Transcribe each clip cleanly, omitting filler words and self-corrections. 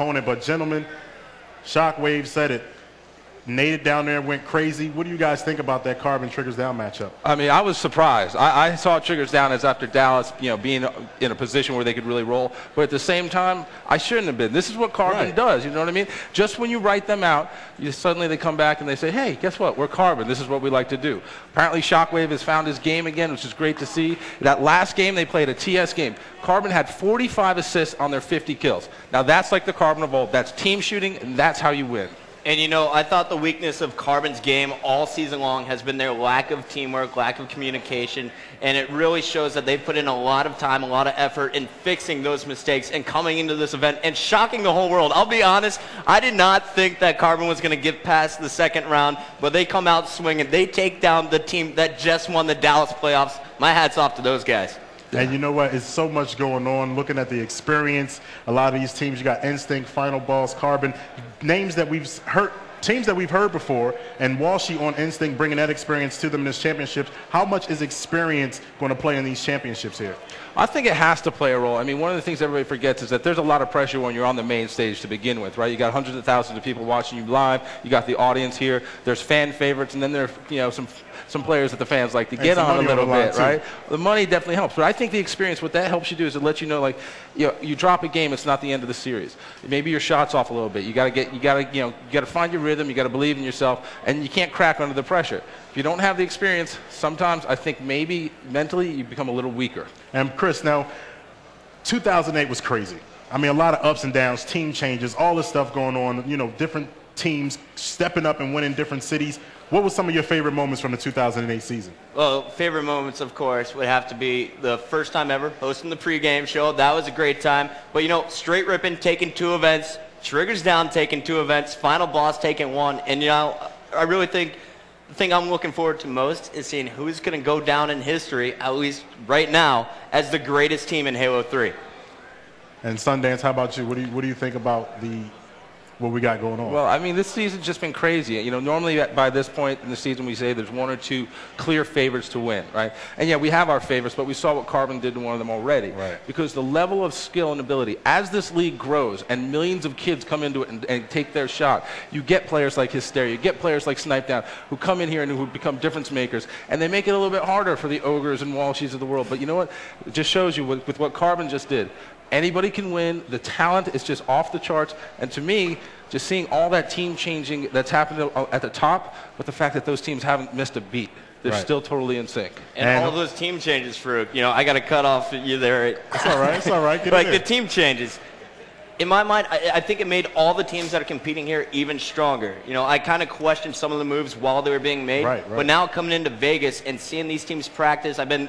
opponent. But gentlemen, Shockwave said it. Naded down there went crazy. What do you guys think about that Carbon Triggers Down matchup? I mean, I was surprised. I saw Triggers Down as after Dallas, being in a position where they could really roll. But at the same time, I shouldn't have been. This is what Carbon does, you know what I mean? Just when you write them out, suddenly they come back and they say, hey, guess what? We're Carbon. This is what we like to do. Apparently, Shockwave has found his game again, which is great to see. That last game, they played a TS game. Carbon had 45 assists on their 50 kills. Now, that's like the Carbon of old. That's team shooting, and that's how you win. And, I thought the weakness of Carbon's game all season long has been their lack of teamwork, lack of communication, and it really shows that they've put in a lot of time, a lot of effort in fixing those mistakes and coming into this event and shocking the whole world. I'll be honest, I did not think that Carbon was going to get past the second round, but they come out swinging. They take down the team that just won the Dallas playoffs. My hat's off to those guys. And you know what? It's so much going on. Looking at the experience, a lot of these teams, you got Instinct, Final Boss, Carbon, names that we've heard, teams that we've heard before, and Walshy on Instinct bringing that experience to them in this championships. How much is experience going to play in these championships here? I think it has to play a role. I mean, one of the things everybody forgets is that there's a lot of pressure when you're on the main stage to begin with, right? You got hundreds of thousands of people watching you live. You got the audience here. There's fan favorites, and then there are, some players that the fans like to get on a little bit, right? The money definitely helps, but I think the experience, what that helps you do is it lets you know, like, you drop a game, it's not the end of the series. Maybe your shot's off a little bit. You gotta find your rhythm. You gotta believe in yourself, and you can't crack under the pressure. If you don't have the experience, sometimes I think maybe mentally you become a little weaker. And Chris, now, 2008 was crazy. I mean, a lot of ups and downs, team changes, all this stuff going on, different teams stepping up and winning different cities. What were some of your favorite moments from the 2008 season? Well, favorite moments, of course, would have to be the first time ever hosting the pregame show. That was a great time. But, straight Rippin taking 2 events, Triggers Down taking 2 events, Final Boss taking 1. And, I really think the thing I'm looking forward to most is seeing who's going to go down in history, at least right now, as the greatest team in Halo 3. And Sundance, how about you? What do you think about what we got going on? Well, I mean, this season's just been crazy. Normally by this point in the season we say there's 1 or 2 clear favorites to win, right? And yeah, we have our favorites, but we saw what Carbon did to one of them already. Right. Because the level of skill and ability, as this league grows and millions of kids come into it and take their shot, you get players like Hysteria, you get players like Snipedown who come in here and who become difference makers, and they make it a little bit harder for the Ogres and Walshys of the world. But you know what? It just shows you with what Carbon just did. Anybody can win. The talent is just off the charts. And to me, just seeing all that team changing that's happened at the top, but the fact that those teams haven't missed a beat. They're still totally in sync. And all those team changes, Farouk. I got to cut off you there. It's all right. It's all right. Get like the team changes. In my mind, I think it made all the teams that are competing here even stronger. I kind of questioned some of the moves while they were being made. Right. But now coming into Vegas and seeing these teams practice, I've been,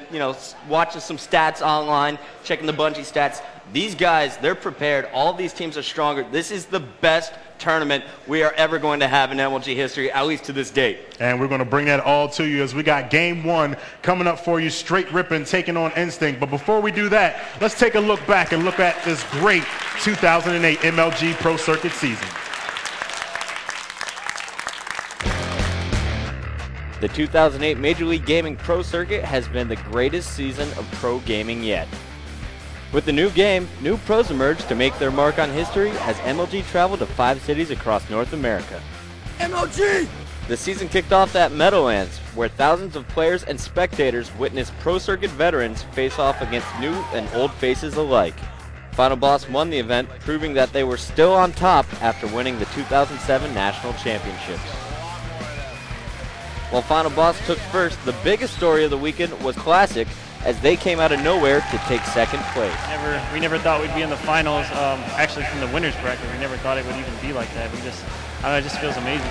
watching some stats online, checking the Bungie stats. These guys, they're prepared. All of these teams are stronger. This is the best tournament we are ever going to have in MLG history, at least to this date. And we're going to bring that all to you as we got game 1 coming up for you, straight Rippin taking on Instinct. But before we do that, let's take a look back and look at this great 2008 MLG Pro Circuit season. The 2008 Major League Gaming Pro Circuit has been the greatest season of pro gaming yet. With the new game, new pros emerged to make their mark on history as MLG traveled to 5 cities across North America. MLG! The season kicked off at Meadowlands, where thousands of players and spectators witnessed Pro Circuit veterans face off against new and old faces alike. Final Boss won the event, proving that they were still on top after winning the 2007 National Championships. While Final Boss took first, the biggest story of the weekend was Classic, as they came out of nowhere to take second place. We never thought we'd be in the finals. Actually, from the winners bracket, we never thought it would even be like that. It just feels amazing.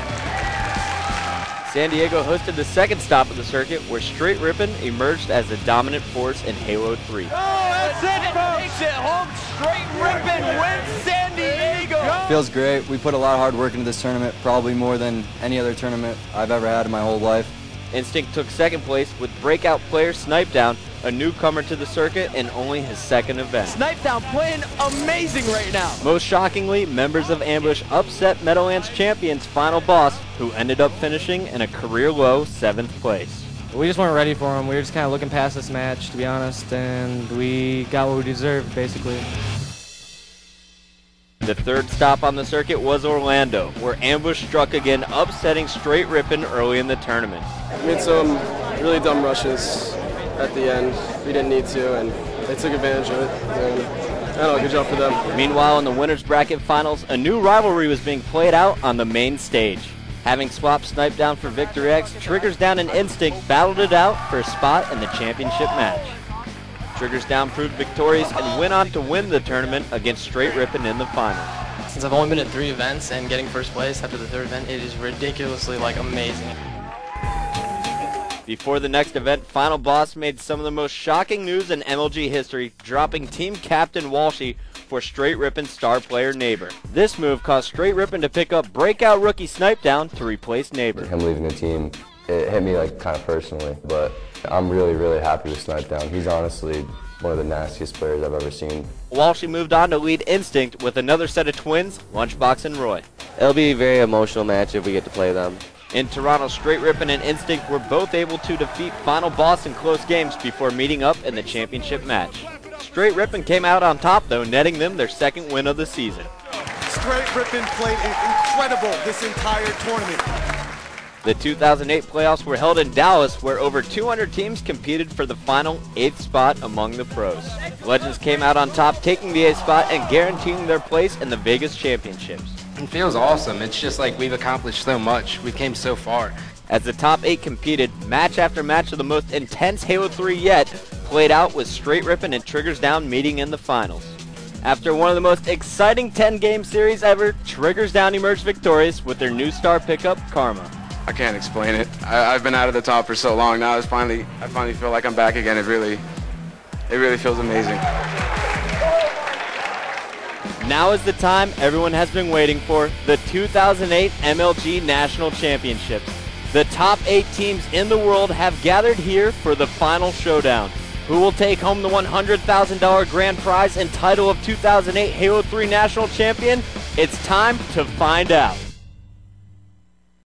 San Diego hosted the second stop of the circuit, where Straight Rippin emerged as the dominant force in Halo 3. Oh, that's it, folks! Takes it home. Straight Rippin wins San Diego. Feels great. We put a lot of hard work into this tournament, probably more than any other tournament I've ever had in my whole life. Instinct took second place with breakout player Snipedown, a newcomer to the circuit and only his second event. Snipedown playing amazing right now. Most shockingly, members of Ambush upset Meadowlands champions Final Boss, who ended up finishing in a career-low 7th place. We just weren't ready for him. We were just kind of looking past this match, to be honest, and we got what we deserved, basically. The third stop on the circuit was Orlando, where Ambush struck again, upsetting Straight Rippin early in the tournament. We made some really dumb rushes at the end. We didn't need to, and they took advantage of it. And I don't know, good job for them. Meanwhile, in the winners bracket finals, a new rivalry was being played out on the main stage. Having swapped Snipedown for Victory X, Triggers Down and Instinct battled it out for a spot in the championship match. Triggers Down proved victorious and went on to win the tournament against Straight Rippin in the final. Since I've only been at 3 events and getting first place after the 3rd event, it is ridiculously amazing. Before the next event, Final Boss made some of the most shocking news in MLG history, dropping team captain Walshy for Straight Rippin's star player Neighbor. This move caused Straight Rippin to pick up breakout rookie Snipedown to replace Neighbor. Him leaving the team, it hit me kind of personally, but I'm really happy with Snipedown. He's honestly one of the nastiest players I've ever seen. Walshy moved on to lead Instinct with another set of twins, Lunchbox and Roy. It'll be a very emotional match if we get to play them. In Toronto, Straight Rippin and Instinct were both able to defeat Final Boss in close games before meeting up in the championship match. Straight Rippin came out on top though, netting them their 2nd win of the season. Straight Rippin played incredible this entire tournament. The 2008 playoffs were held in Dallas, where over 200 teams competed for the final 8th spot among the pros. Legends came out on top, taking the 8th spot and guaranteeing their place in the Vegas Championships. It feels awesome. It's just we've accomplished so much. We came so far. As the top 8 competed, match after match of the most intense Halo 3 yet played out with Straight Rippin and Triggers Down meeting in the finals. After one of the most exciting 10-game series ever, Triggers Down emerged victorious with their new star pickup, Karma. I can't explain it. I've been out of the top for so long now. I finally feel like I'm back again. It really feels amazing. Now is the time everyone has been waiting for, the 2008 MLG National Championships. The top 8 teams in the world have gathered here for the final showdown. Who will take home the $100,000 grand prize and title of 2008 Halo 3 National Champion? It's time to find out.